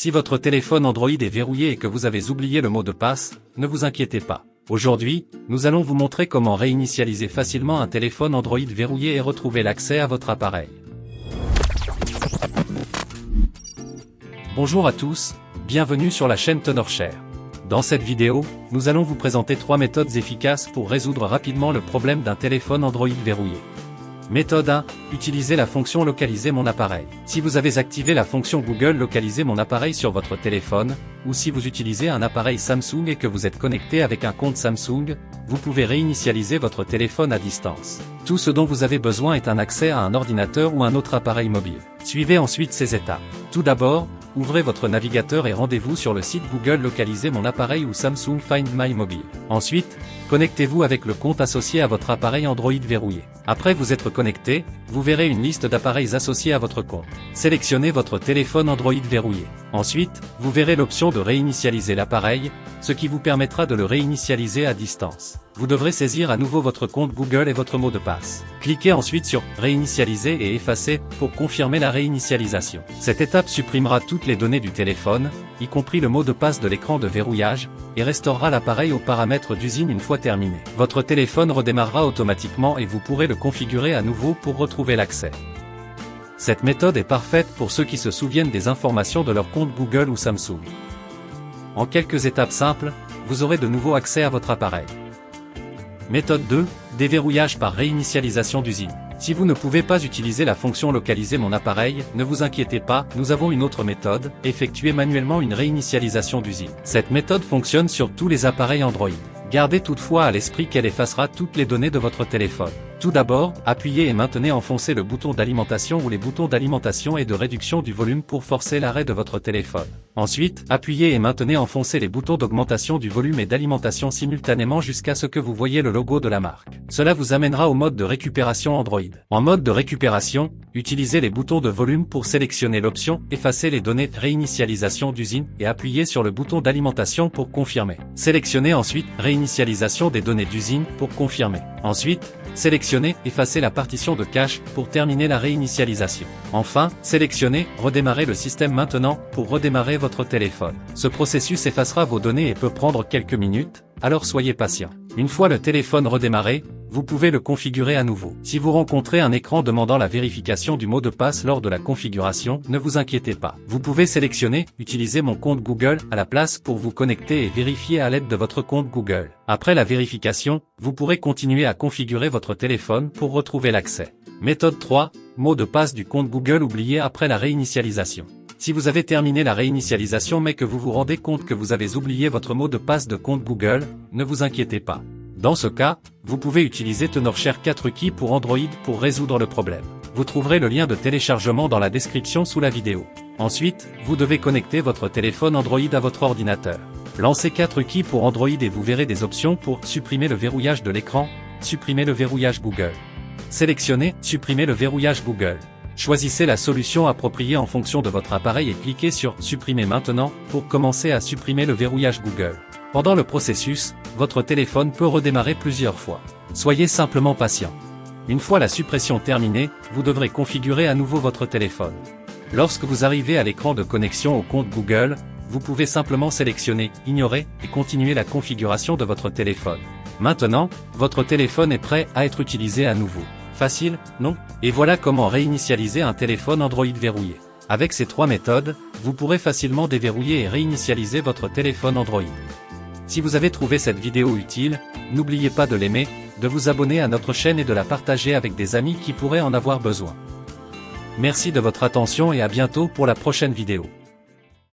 Si votre téléphone Android est verrouillé et que vous avez oublié le mot de passe, ne vous inquiétez pas. Aujourd'hui, nous allons vous montrer comment réinitialiser facilement un téléphone Android verrouillé et retrouver l'accès à votre appareil. Bonjour à tous, bienvenue sur la chaîne Tenorshare. Dans cette vidéo, nous allons vous présenter 3 méthodes efficaces pour résoudre rapidement le problème d'un téléphone Android verrouillé. Méthode 1. Utilisez la fonction Localiser mon appareil. Si vous avez activé la fonction Google Localiser mon appareil sur votre téléphone, ou si vous utilisez un appareil Samsung et que vous êtes connecté avec un compte Samsung, vous pouvez réinitialiser votre téléphone à distance. Tout ce dont vous avez besoin est un accès à un ordinateur ou un autre appareil mobile. Suivez ensuite ces étapes. Tout d'abord, ouvrez votre navigateur et rendez-vous sur le site Google Localiser mon appareil ou Samsung Find My Mobile. Ensuite, connectez-vous avec le compte associé à votre appareil Android verrouillé. Après vous être connecté, vous verrez une liste d'appareils associés à votre compte. Sélectionnez votre téléphone Android verrouillé. Ensuite, vous verrez l'option de réinitialiser l'appareil, ce qui vous permettra de le réinitialiser à distance. Vous devrez saisir à nouveau votre compte Google et votre mot de passe. Cliquez ensuite sur « Réinitialiser et effacer » pour confirmer la réinitialisation. Cette étape supprimera toutes les données du téléphone, y compris le mot de passe de l'écran de verrouillage, et restaurera l'appareil aux paramètres d'usine une fois terminé. Votre téléphone redémarrera automatiquement et vous pourrez le configurer à nouveau pour retrouver l'accès. Cette méthode est parfaite pour ceux qui se souviennent des informations de leur compte Google ou Samsung. En quelques étapes simples, vous aurez de nouveau accès à votre appareil. Méthode 2. Déverrouillage par réinitialisation d'usine. Si vous ne pouvez pas utiliser la fonction Localiser mon appareil, ne vous inquiétez pas, nous avons une autre méthode, effectuer manuellement une réinitialisation d'usine. Cette méthode fonctionne sur tous les appareils Android. Gardez toutefois à l'esprit qu'elle effacera toutes les données de votre téléphone. Tout d'abord, appuyez et maintenez enfoncé le bouton d'alimentation ou les boutons d'alimentation et de réduction du volume pour forcer l'arrêt de votre téléphone. Ensuite, appuyez et maintenez enfoncé les boutons d'augmentation du volume et d'alimentation simultanément jusqu'à ce que vous voyez le logo de la marque. Cela vous amènera au mode de récupération Android. En mode de récupération, utilisez les boutons de volume pour sélectionner l'option « Effacer les données réinitialisation d'usine » et appuyez sur le bouton d'alimentation pour confirmer. Sélectionnez ensuite « Réinitialisation des données d'usine » pour confirmer. Ensuite, sélectionnez « Effacer la partition de cache » pour terminer la réinitialisation. Enfin, sélectionnez « Redémarrer le système maintenant » pour redémarrer votre téléphone. Ce processus effacera vos données et peut prendre quelques minutes, alors soyez patient. Une fois le téléphone redémarré, vous pouvez le configurer à nouveau. Si vous rencontrez un écran demandant la vérification du mot de passe lors de la configuration, ne vous inquiétez pas. Vous pouvez sélectionner « Utiliser mon compte Google » à la place pour vous connecter et vérifier à l'aide de votre compte Google. Après la vérification, vous pourrez continuer à configurer votre téléphone pour retrouver l'accès. Méthode 3. Mot de passe du compte Google oublié après la réinitialisation. Si vous avez terminé la réinitialisation mais que vous vous rendez compte que vous avez oublié votre mot de passe de compte Google, ne vous inquiétez pas. Dans ce cas, vous pouvez utiliser Tenorshare 4 Key pour Android pour résoudre le problème. Vous trouverez le lien de téléchargement dans la description sous la vidéo. Ensuite, vous devez connecter votre téléphone Android à votre ordinateur. Lancez 4 Key pour Android et vous verrez des options pour supprimer le verrouillage de l'écran, supprimer le verrouillage Google. Sélectionnez supprimer le verrouillage Google. Choisissez la solution appropriée en fonction de votre appareil et cliquez sur Supprimer maintenant pour commencer à supprimer le verrouillage Google. Pendant le processus, votre téléphone peut redémarrer plusieurs fois. Soyez simplement patient. Une fois la suppression terminée, vous devrez configurer à nouveau votre téléphone. Lorsque vous arrivez à l'écran de connexion au compte Google, vous pouvez simplement sélectionner « Ignorer » et continuer la configuration de votre téléphone. Maintenant, votre téléphone est prêt à être utilisé à nouveau. Facile, non? Et voilà comment réinitialiser un téléphone Android verrouillé. Avec ces 3 méthodes, vous pourrez facilement déverrouiller et réinitialiser votre téléphone Android. Si vous avez trouvé cette vidéo utile, n'oubliez pas de l'aimer, de vous abonner à notre chaîne et de la partager avec des amis qui pourraient en avoir besoin. Merci de votre attention et à bientôt pour la prochaine vidéo.